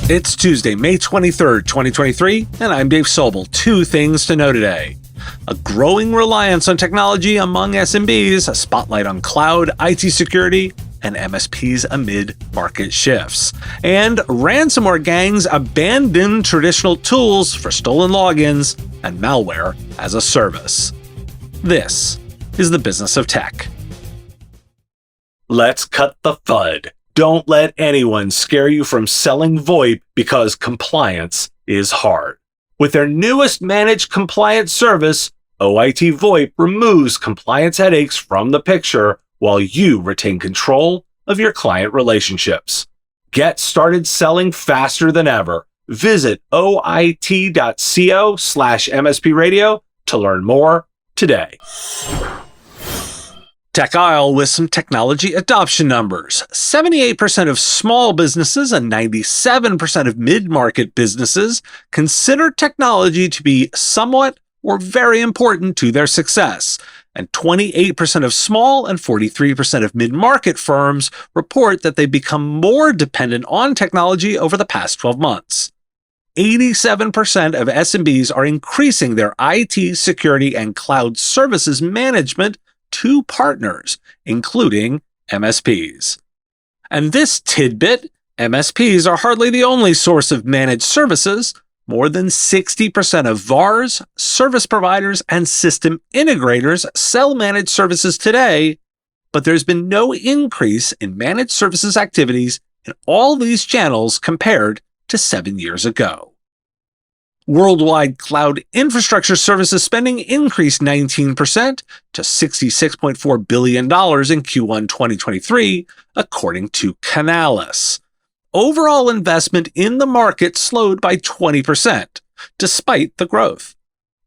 It's Tuesday, May 23rd, 2023, and I'm Dave Sobel. Two things to know today. A growing reliance on technology among SMBs, a spotlight on cloud, IT security, and MSPs amid market shifts. And ransomware gangs abandon traditional tools for stolen logins and malware-as-a-service. This is the business of tech. Let's cut the FUD. Don't let anyone scare you from selling VoIP because compliance is hard. With their newest managed compliance service, OIT VoIP removes compliance headaches from the picture while you retain control of your client relationships. Get started selling faster than ever. Visit oit.co/MSP radio to learn more today. Tech Aisle with some technology adoption numbers. 78% of small businesses and 97% of mid-market businesses consider technology to be somewhat or very important to their success. And 28% of small and 43% of mid-market firms report that they've become more dependent on technology over the past 12 months. 87% of SMBs are increasing their IT, security, and cloud services management to partners, including MSPs. And this tidbit, MSPs are hardly the only source of managed services. More than 60% of VARs, service providers, and system integrators sell managed services today, but there's been no increase in managed services activities in all these channels compared to 7 years ago. Worldwide cloud infrastructure services spending increased 19% to $66.4 billion in Q1 2023, according to Canalys. Overall investment in the market slowed by 20%, despite the growth.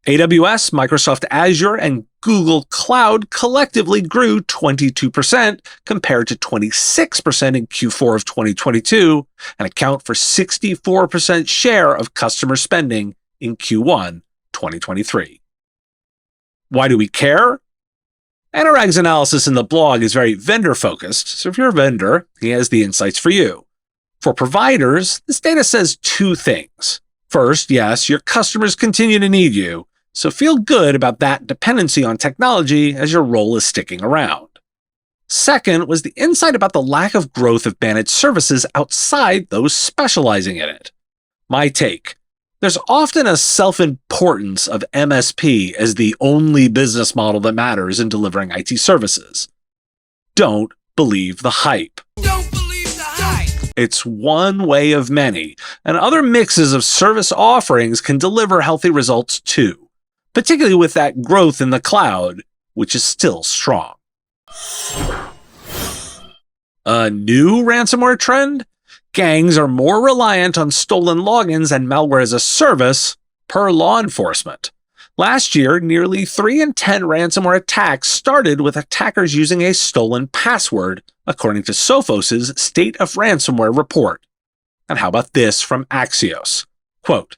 AWS, Microsoft Azure, and Google Cloud collectively grew 22% compared to 26% in Q4 of 2022 and account for 64% share of customer spending in Q1 2023. Why do we care? Anurag's analysis in the blog is very vendor-focused, so if you're a vendor, he has the insights for you. For providers, this data says two things. First, yes, your customers continue to need you, so feel good about that dependency on technology as your role is sticking around. Second was the insight about the lack of growth of managed services outside those specializing in it. My take: there's often a self-importance of MSP as the only business model that matters in delivering IT services. Don't believe the hype. Don't believe the hype! It's one way of many, and other mixes of service offerings can deliver healthy results too, particularly with that growth in the cloud, which is still strong. A new ransomware trend? Gangs are more reliant on stolen logins and malware-as-a-service per law enforcement. Last year, nearly 3 in 10 ransomware attacks started with attackers using a stolen password, according to Sophos' State of Ransomware report. And how about this from Axios? Quote,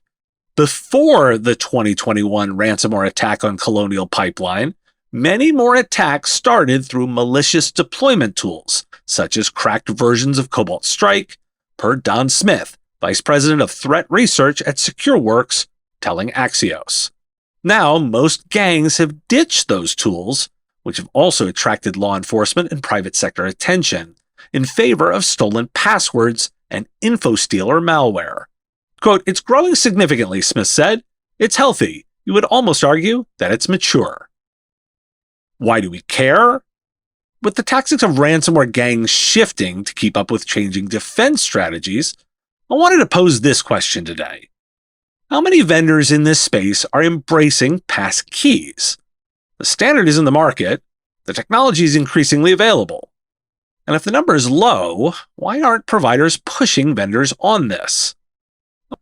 before the 2021 ransomware attack on Colonial Pipeline, many more attacks started through malicious deployment tools, such as cracked versions of Cobalt Strike, per Don Smith, Vice President of Threat Research at SecureWorks, telling Axios. Now, most gangs have ditched those tools, which have also attracted law enforcement and private sector attention, in favor of stolen passwords and info-stealer malware. Quote, it's growing significantly, Smith said. It's healthy. You would almost argue that it's mature. Why do we care? With the tactics of ransomware gangs shifting to keep up with changing defense strategies, I wanted to pose this question today. How many vendors in this space are embracing passkeys? The standard is in the market, the technology is increasingly available. And if the number is low, why aren't providers pushing vendors on this?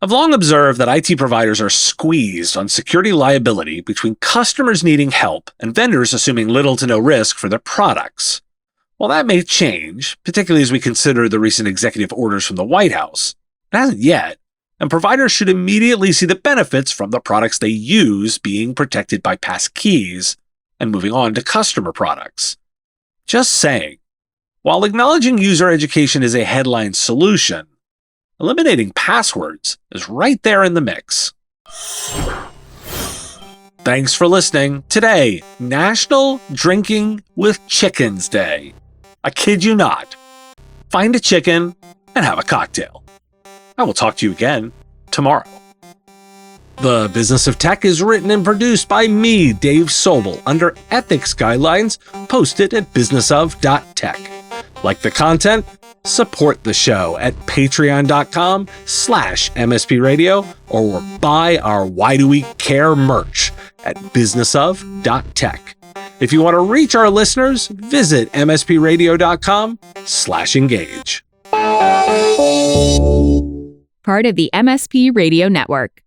I've long observed that IT providers are squeezed on security liability between customers needing help and vendors assuming little to no risk for their products. While that may change, particularly as we consider the recent executive orders from the White House, it hasn't yet, and providers should immediately see the benefits from the products they use being protected by passkeys and moving on to customer products. Just saying, while acknowledging user education is a headline solution, Eliminating passwords is right there in the mix. Thanks for listening. Today, National Drinking with Chickens Day. I kid you not. Find a chicken and have a cocktail. I will talk to you again tomorrow. The Business of Tech is written and produced by me, Dave Sobel, under ethics guidelines posted at businessof.tech. Like the content? Support the show at patreon.com/MSP Radio or buy our Why Do We Care merch at businessof.tech. If you want to reach our listeners, visit mspradio.com/engage. Part of the MSP Radio Network.